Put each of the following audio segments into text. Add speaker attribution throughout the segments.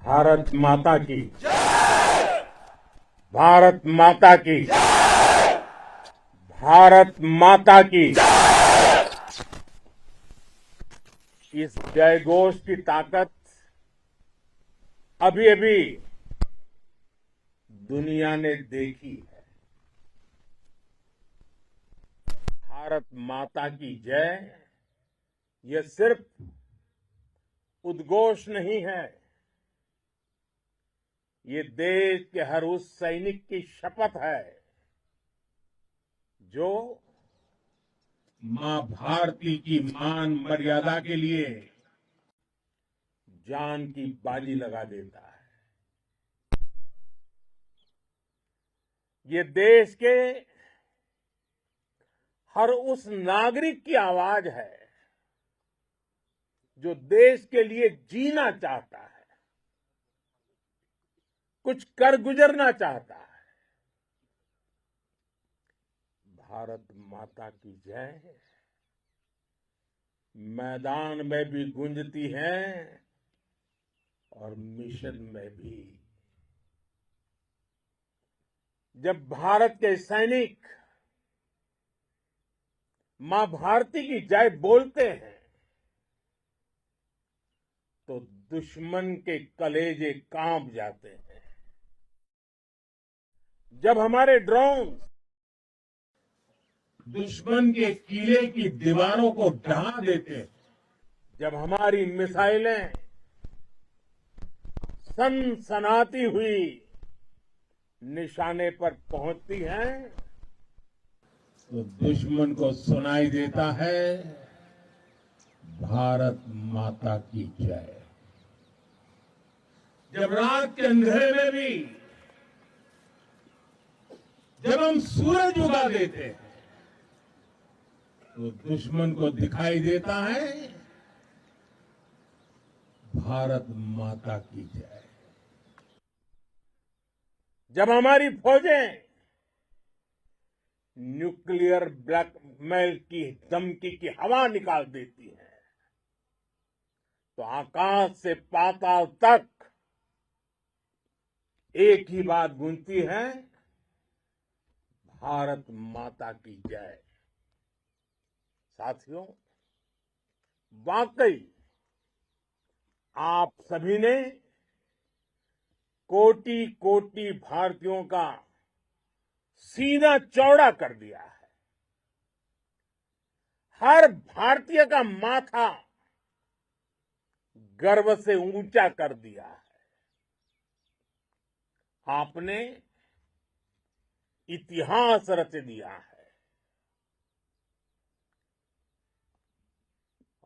Speaker 1: भारत माता की भारत माता की भारत माता की इस जयघोष की ताकत अभी अभी दुनिया ने देखी है। भारत माता की जय यह सिर्फ उद्घोष नहीं है, ये देश के हर उस सैनिक की शपथ है जो मां भारती की मान मर्यादा के लिए जान की बाजी लगा देता है। ये देश के हर उस नागरिक की आवाज है जो देश के लिए जीना चाहता है, कुछ कर गुजरना चाहता है। भारत माता की जय मैदान में भी गूंजती है और मिशन में भी। जब भारत के सैनिक मां भारती की जय बोलते हैं तो दुश्मन के कलेजे कांप जाते हैं। जब हमारे ड्रोन दुश्मन के किले की दीवारों को ढहा देते हैं, जब हमारी मिसाइलें सनसनाती हुई निशाने पर पहुंचती हैं तो दुश्मन को सुनाई देता है भारत माता की जय। जब रात के अंधेरे में भी जब हम सूरज उगा देते हैं तो दुश्मन को दिखाई देता है भारत माता की जय। जब हमारी फौजें न्यूक्लियर ब्लैकमेल की धमकी की हवा निकाल देती हैं तो आकाश से पाताल तक एक ही बात गूंजती है, भारत माता की जय। साथियों, वाकई आप सभी ने कोटि कोटि भारतीयों का सीना चौड़ा कर दिया है। हर भारतीय का माथा गर्व से ऊंचा कर दिया है। आपने इतिहास रच दिया है।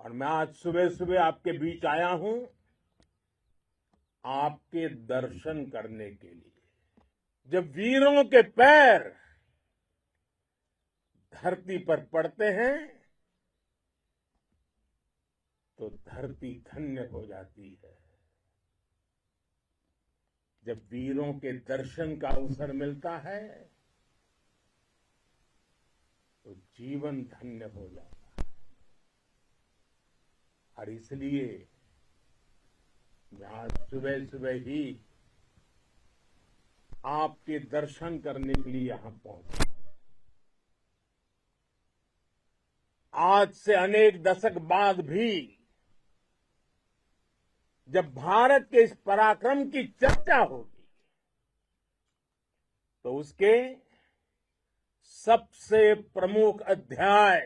Speaker 1: और मैं आज सुबह सुबह आपके बीच आया हूं आपके दर्शन करने के लिए। जब वीरों के पैर धरती पर पड़ते हैं तो धरती धन्य हो जाती है। जब वीरों के दर्शन का अवसर मिलता है तो जीवन धन्य हो जाता है। और इसलिए मैं आज सुबह सुबह ही आपके दर्शन करने के लिए यहां पहुंचा। आज से अनेक दशक बाद भी जब भारत के इस पराक्रम की चर्चा होगी तो उसके सबसे प्रमुख अध्याय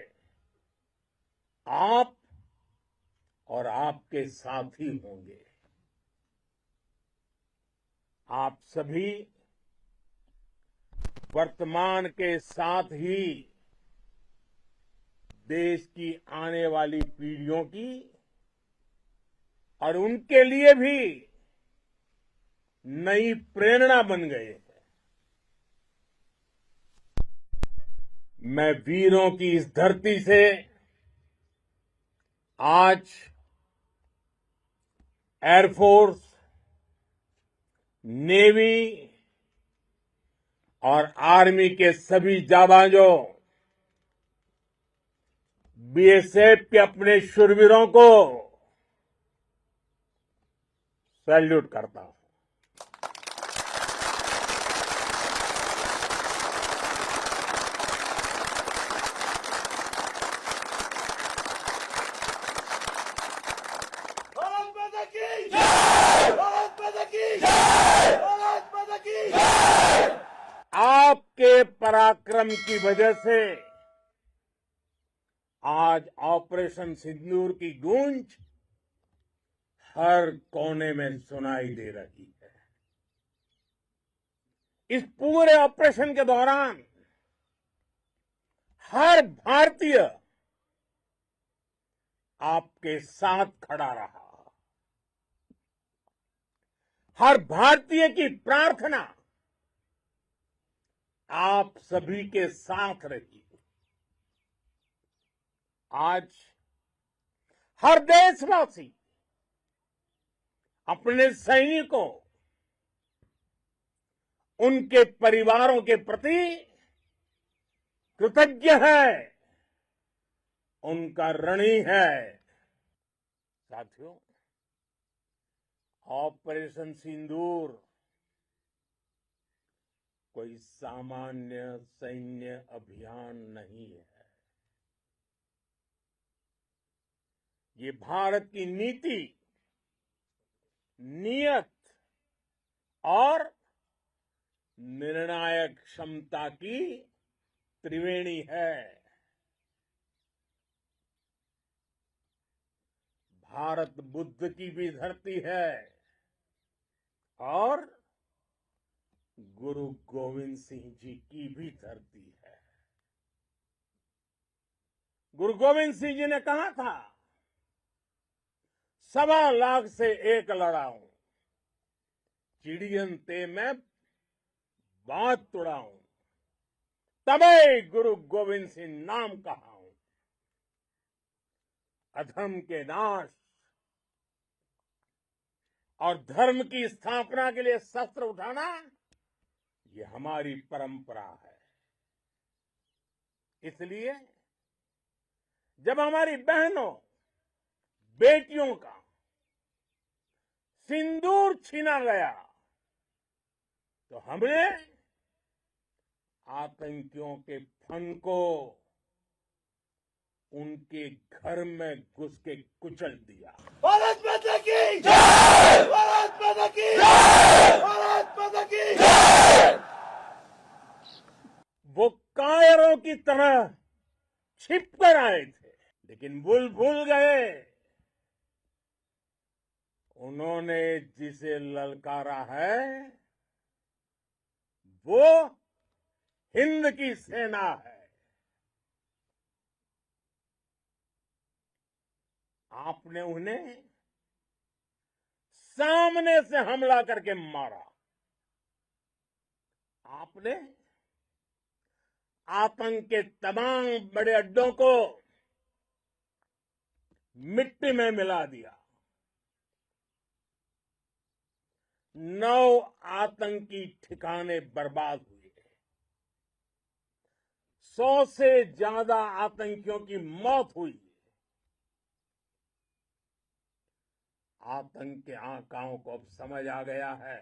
Speaker 1: आप और आपके साथी होंगे। आप सभी वर्तमान के साथ ही देश की आने वाली पीढ़ियों की और उनके लिए भी नई प्रेरणा बन गए हैं। मैं वीरों की इस धरती से आज एयरफोर्स, नेवी और आर्मी के सभी जाबाजों, बीएसएफ के अपने शूरवीरों को सैल्यूट करता हूं।
Speaker 2: भारत माता की जय! भारत माता की जय! भारत माता की जय!
Speaker 1: आपके पराक्रम की वजह से आज ऑपरेशन सिंदूर की गूंज हर कोने में सुनाई दे रही है। इस पूरे ऑपरेशन के दौरान हर भारतीय आपके साथ खड़ा रहा। हर भारतीय की प्रार्थना आप सभी के साथ रही। आज हर देशवासी अपने सैनिकों, उनके परिवारों के प्रति कृतज्ञ है, उनका ऋणी है। साथियों, ऑपरेशन सिंदूर कोई सामान्य सैन्य अभियान नहीं है। ये भारत की नीति, नियत और निर्णायक क्षमता की त्रिवेणी है। भारत बुद्ध की भी धरती है और गुरु गोविंद सिंह जी की भी धरती है। गुरु गोविंद सिंह जी ने कहा था, 1.25 लाख से एक लड़ाऊं, चिड़ियन ते मैं बात तुड़ाऊं, तबे गुरु गोविंद सिंह नाम कहाऊं। अधर्म के नाश और धर्म की स्थापना के लिए शस्त्र उठाना, ये हमारी परंपरा है। इसलिए जब हमारी बहनों, बेटियों का सिंदूर छीना गया, तो हमने आतंकियों के फन को उनके घर में घुस के कुचल दिया।
Speaker 2: भारत माता की जय! भारत माता की जय! भारत माता की जय!
Speaker 1: वो कायरों की तरह छिप कर आए थे, लेकिन भूल गए उन्होंने जिसे ललकारा है वो हिंद की सेना है। आपने उन्हें सामने से हमला करके मारा। आपने आतंक के तमाम बड़े अड्डों को मिट्टी में मिला दिया। 9 आतंकी ठिकाने बर्बाद हुए। 100 से ज्यादा आतंकियों की मौत हुई। आतंक के आकाओं को अब समझ आ गया है,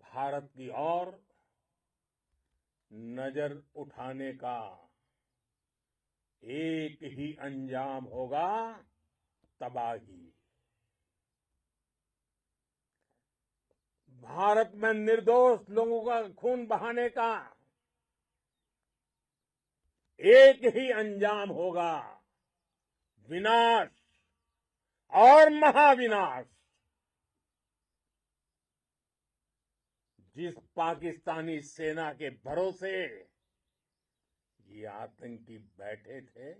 Speaker 1: भारत की ओर नजर उठाने का एक ही अंजाम होगा, तबाही। भारत में निर्दोष लोगों का खून बहाने का एक ही अंजाम होगा, विनाश और महाविनाश। जिस पाकिस्तानी सेना के भरोसे ये आतंकी बैठे थे,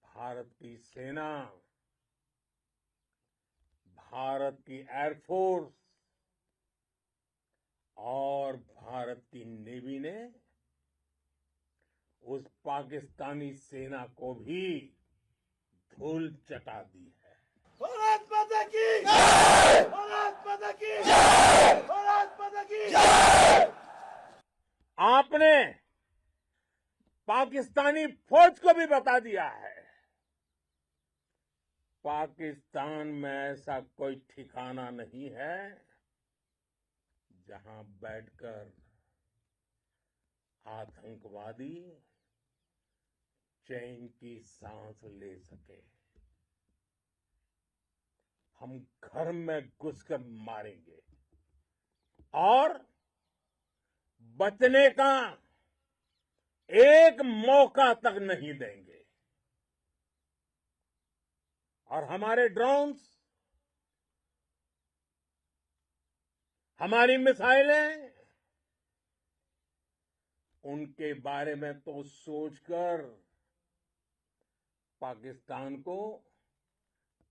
Speaker 1: भारत की सेना, भारत की एयरफोर्स और भारत की नेवी ने उस पाकिस्तानी सेना को भी धूल चटा दी है।
Speaker 2: भारत माता की जय! भारत माता की जय! भारत माता की जय!
Speaker 1: आपने पाकिस्तानी फौज को भी बता दिया है, पाकिस्तान में ऐसा कोई ठिकाना नहीं है जहां बैठकर आतंकवादी चैन की सांस ले सके। हम घर में घुसकर मारेंगे और बचने का एक मौका तक नहीं देंगे। और हमारे ड्रोन्स, हमारी मिसाइलें, उनके बारे में तो सोचकर पाकिस्तान को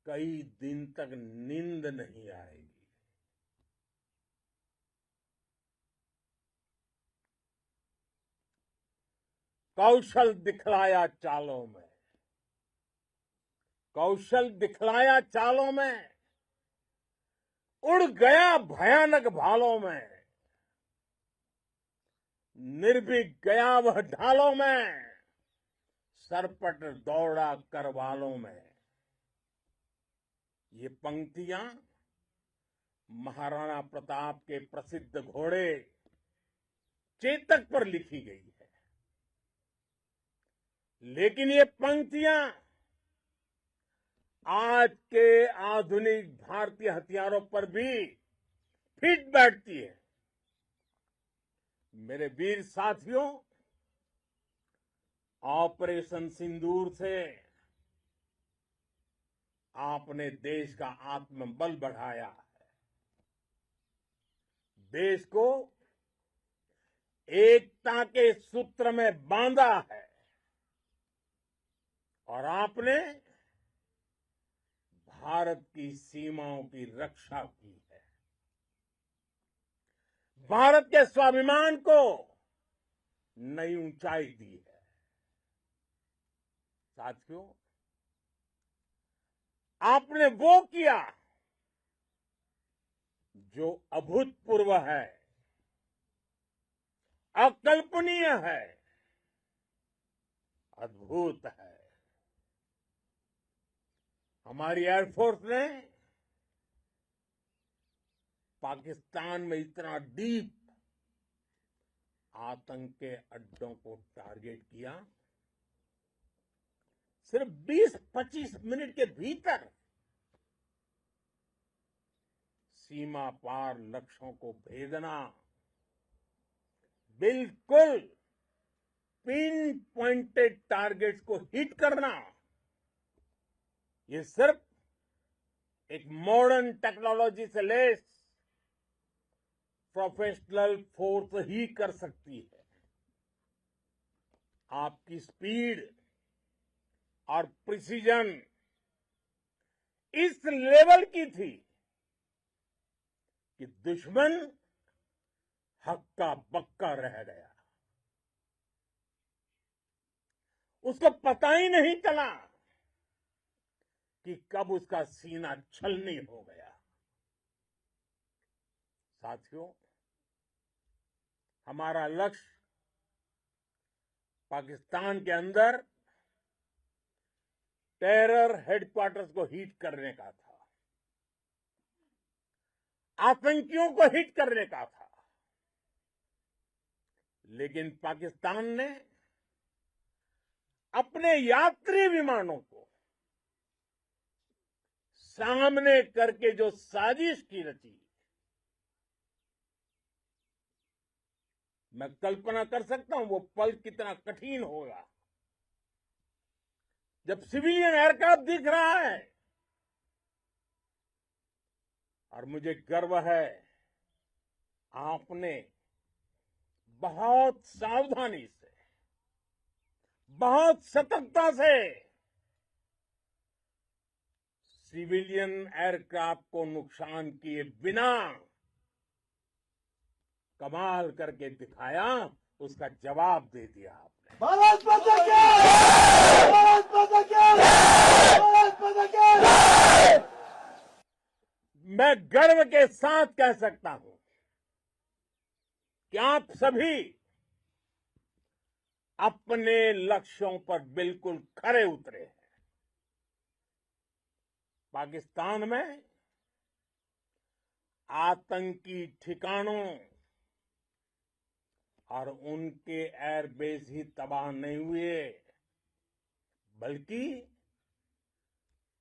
Speaker 1: कई दिन तक नींद नहीं आएगी। कौशल दिखलाया चालों में, कौशल दिखलाया चालों में, उड़ गया भयानक भालों में, निर्भीक गया वह ढालों में, सरपट दौड़ा करवालों में। ये पंक्तियां महाराणा प्रताप के प्रसिद्ध घोड़े चेतक पर लिखी गई है। लेकिन ये पंक्तियां आज के आधुनिक भारतीय हथियारों पर भी फिट बैठती है। मेरे वीर साथियों, ऑपरेशन सिंदूर से आपने देश का आत्मबल बढ़ाया है, देश को एकता के सूत्र में बांधा है और आपने भारत की सीमाओं की रक्षा की है। भारत के स्वाभिमान को नई ऊंचाई दी है। साथियों, आपने वो किया जो अभूतपूर्व है, अकल्पनीय है, अद्भुत है। हमारी एयरफोर्स ने पाकिस्तान में इतना डीप आतंक के अड्डों को टारगेट किया, सिर्फ 20-25 मिनट के भीतर सीमा पार लक्ष्यों को भेदना, बिल्कुल पिन पॉइंटेड टारगेट्स को हिट करना, ये सिर्फ एक मॉडर्न टेक्नोलॉजी से लैस प्रोफेशनल फोर्स ही कर सकती है। आपकी स्पीड और प्रिसीजन इस लेवल की थी कि दुश्मन हक्का बक्का रह गया। उसको पता ही नहीं चला कि कब उसका सीना छलनी हो गया। साथियों, हमारा लक्ष्य पाकिस्तान के अंदर टेरर हेडक्वार्टर्स को हिट करने का था, आतंकियों को हिट करने का था। लेकिन पाकिस्तान ने अपने यात्री विमानों को सामने करके जो साजिश की रची, मैं कल्पना कर सकता हूं वो पल कितना कठिन होगा जब सिविलियन एयरक्राफ्ट दिख रहा है। और मुझे गर्व है, आपने बहुत सावधानी से, बहुत सतर्कता से सिविलियन एयरक्राफ्ट को नुकसान किए बिना कमाल करके दिखाया, उसका जवाब दे दिया आपने।
Speaker 2: भारत माता की! भारत माता की! भारत माता की!
Speaker 1: मैं गर्व के साथ कह सकता हूं कि आप सभी अपने लक्ष्यों पर बिल्कुल खरे उतरे हैं। पाकिस्तान में आतंकी ठिकानों और उनके एयरबेस ही तबाह नहीं हुए, बल्कि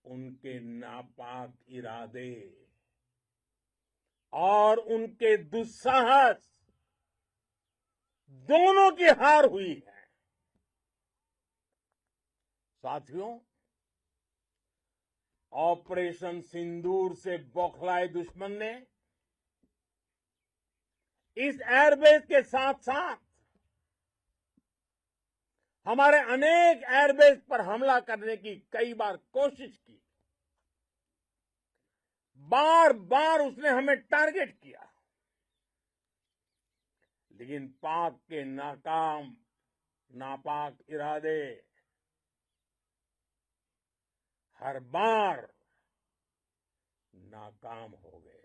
Speaker 1: उनके नापाक इरादे और उनके दुस्साहस दोनों की हार हुई है। साथियों, ऑपरेशन सिंदूर से बौखलाए दुश्मन ने इस एयरबेस के साथ साथ हमारे अनेक एयरबेस पर हमला करने की कई बार कोशिश की। बार बार उसने हमें टारगेट किया, लेकिन पाक के नापाक इरादे हर बार नाकाम हो गए।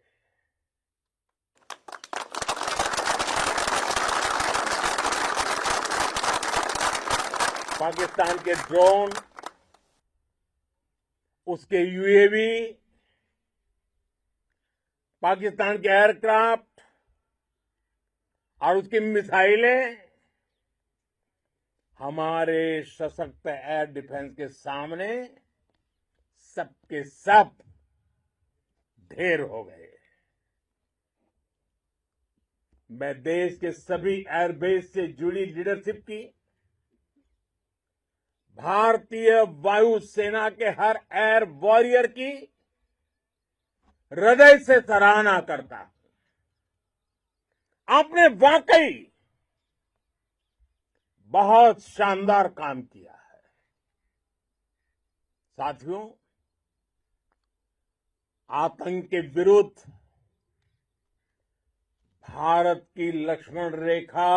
Speaker 1: पाकिस्तान के ड्रोन, उसके यूएवी, पाकिस्तान के एयरक्राफ्ट और उसकी मिसाइलें हमारे सशक्त एयर डिफेंस के सामने सबके सब ढेर हो गए। मैं देश के सभी एयरबेस से जुड़ी लीडरशिप की, भारतीय वायुसेना के हर एयर वॉरियर की हृदय से सराहना करता हूं। आपने वाकई बहुत शानदार काम किया है। साथियों, आतंक के विरुद्ध भारत की लक्ष्मण रेखा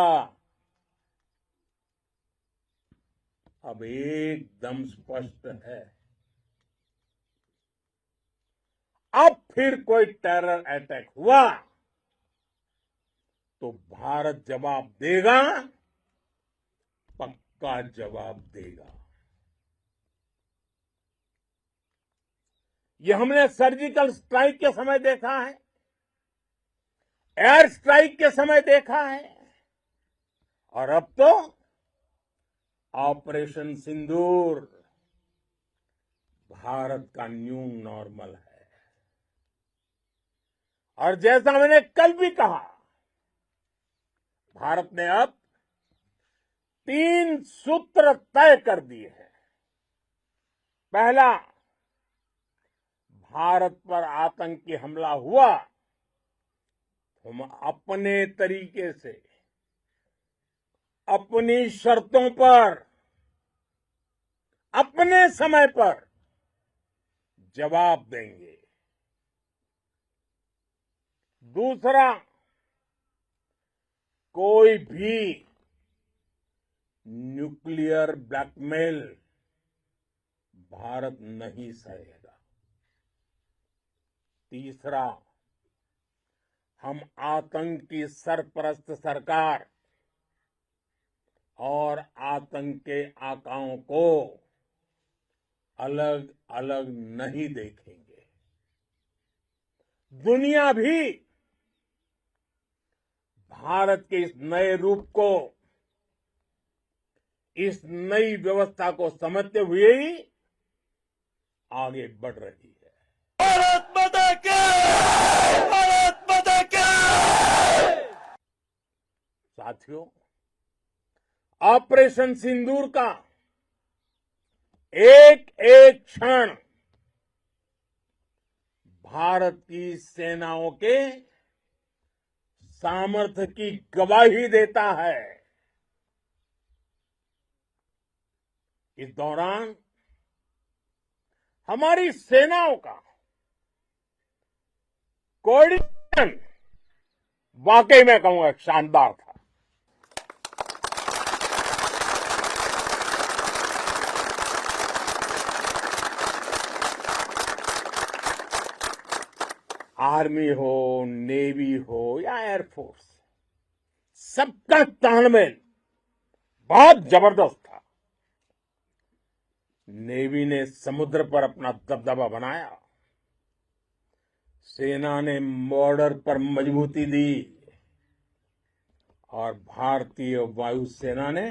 Speaker 1: अब एकदम स्पष्ट है। अब फिर कोई टेरर अटैक हुआ तो भारत जवाब देगा, पक्का जवाब देगा। ये हमने सर्जिकल स्ट्राइक के समय देखा है, एयर स्ट्राइक के समय देखा है, और अब तो ऑपरेशन सिंदूर भारत का न्यू नॉर्मल है। और जैसा मैंने कल भी कहा, भारत ने अब 3 सूत्र तय कर दिए हैं। पहला, भारत पर आतंकी हमला हुआ, हम अपने तरीके से, अपनी शर्तों पर, अपने समय पर जवाब देंगे। दूसरा, कोई भी न्यूक्लियर ब्लैकमेल भारत नहीं सहेगा। तीसरा, हम आतंक की सरपरस्त सरकार और आतंक के आकाओं को अलग अलग नहीं देखेंगे। दुनिया भी भारत के इस नए रूप को, इस नई व्यवस्था को समझते हुए ही आगे बढ़ रही है।
Speaker 2: भारत माता की! भारत माता की!
Speaker 1: साथियों, ऑपरेशन सिंदूर का एक एक क्षण भारत की सेनाओं के सामर्थ्य की गवाही देता है। इस दौरान हमारी सेनाओं का कोऑर्डिनेशन वाकई में कहूंगा शानदार था। आर्मी हो, नेवी हो या एयरफोर्स, सबका तालमेल बहुत जबरदस्त था। नेवी ने समुद्र पर अपना दबदबा बनाया, सेना ने बॉर्डर पर मजबूती दी और भारतीय वायुसेना ने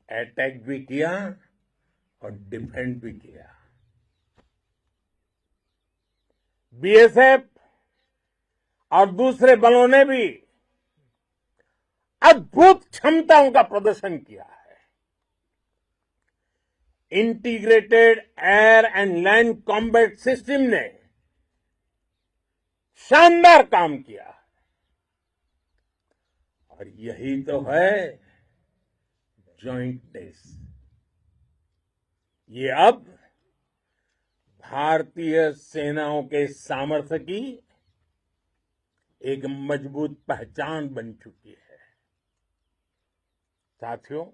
Speaker 1: अटैक भी किया और डिफेंड भी किया। बीएसएफ और दूसरे बलों ने भी अद्भुत क्षमताओं का प्रदर्शन किया है। Integrated air and land combat system ने शानदार काम किया और यही तो है जॉइंटनेस। ये अब भारतीय सेनाओं के सामर्थ्य की एक मजबूत पहचान बन चुकी है। साथियों,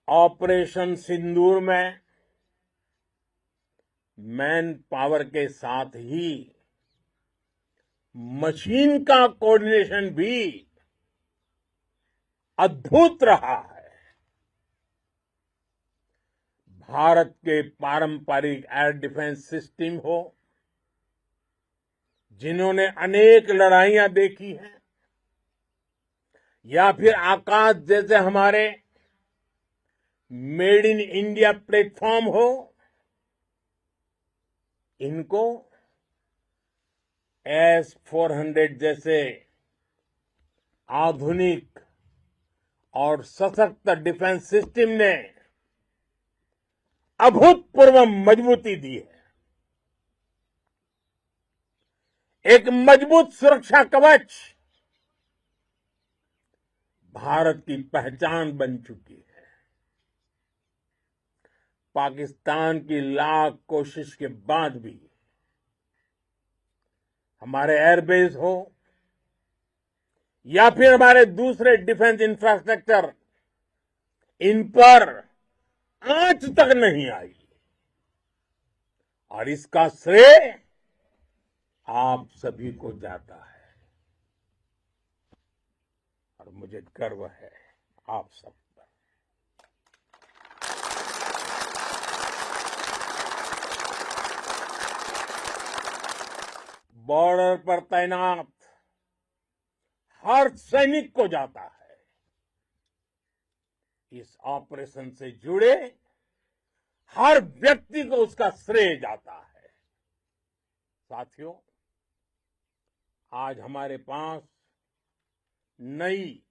Speaker 1: ऑपरेशन सिंदूर में मैन पावर के साथ ही मशीन का कोऑर्डिनेशन भी अद्भुत रहा है। भारत के पारंपरिक एयर डिफेंस सिस्टम हो, जिन्होंने अनेक लड़ाइयां देखी हैं, या फिर आकाश जैसे हमारे मेड इन इंडिया प्लेटफॉर्म हो, इनको S-400 जैसे आधुनिक और सशक्त डिफेंस सिस्टम ने अभूतपूर्व मजबूती दी है। एक मजबूत सुरक्षा कवच भारत की पहचान बन चुकी है। पाकिस्तान की लाख कोशिश के बाद भी हमारे एयरबेस हो या फिर हमारे दूसरे डिफेंस इंफ्रास्ट्रक्चर, इन पर आंच तक नहीं आई और इसका श्रेय आप सभी को जाता है और मुझे गर्व है आप सब पर। बॉर्डर पर तैनात हर सैनिक को जाता है। इस ऑपरेशन से जुड़े हर व्यक्ति को उसका श्रेय जाता है। साथियों, आज हमारे पास नई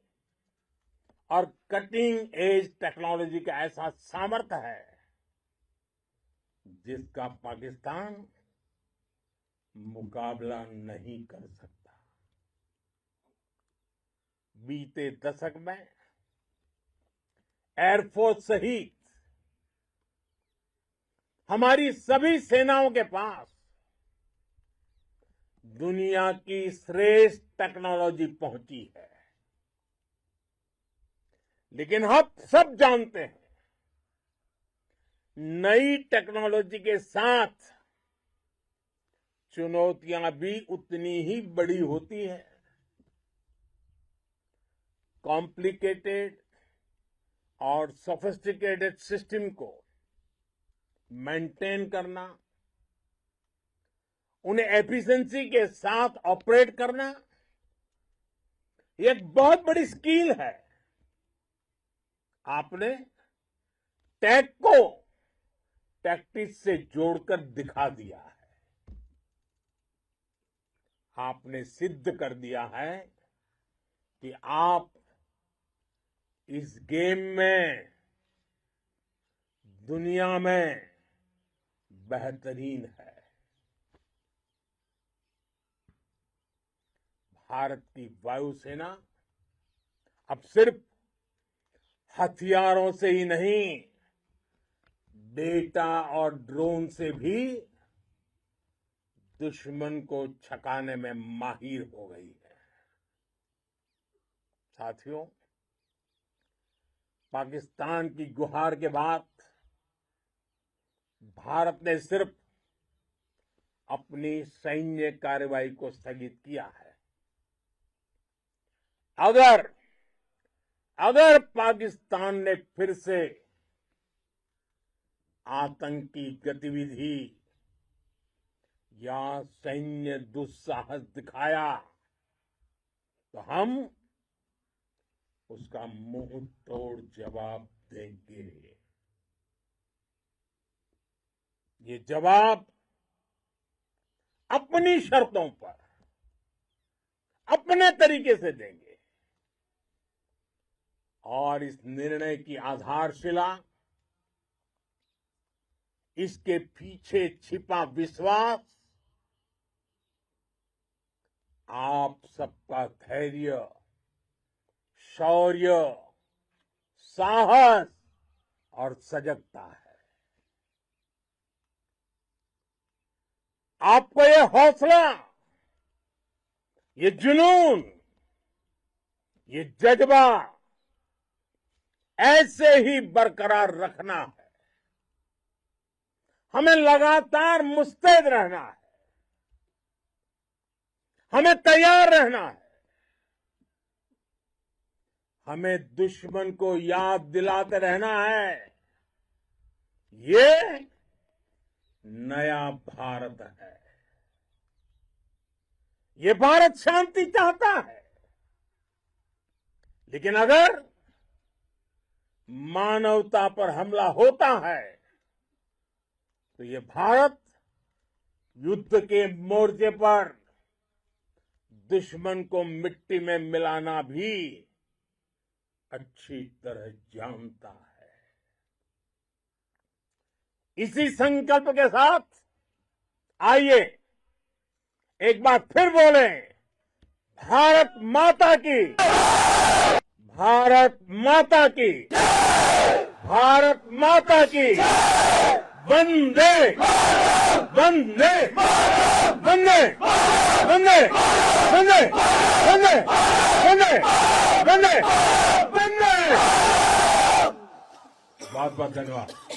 Speaker 1: और कटिंग एज टेक्नोलॉजी का ऐसा सामर्थ्य है जिसका पाकिस्तान मुकाबला नहीं कर सकता। बीते दशक में एयरफोर्स सहित हमारी सभी सेनाओं के पास दुनिया की श्रेष्ठ टेक्नोलॉजी पहुंची है। लेकिन हम सब जानते हैं, नई टेक्नोलॉजी के साथ चुनौतियां भी उतनी ही बड़ी होती हैं। कॉम्प्लिकेटेड और सोफिस्टिकेटेड सिस्टम को मेंटेन करना, उन्हें एफिशिएंसी के साथ ऑपरेट करना, ये एक बहुत बड़ी स्किल है। आपने टैक को टैक्टिक्स से जोड़कर दिखा दिया है। आपने सिद्ध कर दिया है कि आप इस गेम में दुनिया में बेहतरीन है। भारत की वायुसेना अब सिर्फ हथियारों से ही नहीं, डेटा और ड्रोन से भी दुश्मन को छकाने में माहिर हो गई है। साथियों, पाकिस्तान की गुहार के बाद भारत ने सिर्फ अपनी सैन्य कार्रवाई को स्थगित किया है। अगर पाकिस्तान ने फिर से आतंकी गतिविधि या सैन्य दुस्साहस दिखाया तो हम उसका मुंह तोड़ जवाब देंगे। ये जवाब अपनी शर्तों पर, अपने तरीके से देंगे। और इस निर्णय की आधारशिला, इसके पीछे छिपा विश्वास आप सबका धैर्य, शौर्य, साहस और सजगता है। आपको ये हौसला, ये जुनून, ये जज्बा ऐसे ही बरकरार रखना है। हमें लगातार मुस्तैद रहना है, हमें तैयार रहना है। हमें दुश्मन को याद दिलाते रहना है, ये नया भारत है। ये भारत शांति चाहता है, लेकिन अगर मानवता पर हमला होता है तो ये भारत युद्ध के मोर्चे पर दुश्मन को मिट्टी में मिलाना भी अच्छी तरह जानता है। इसी संकल्प के साथ आइए एक बार फिर बोलें, भारत माता की, भारत माता की, भारत माता की, वंदे वंदे वंदे वंदे वंदे वंदे वंदे वंदे वंदे। बहुत बहुत धन्यवाद।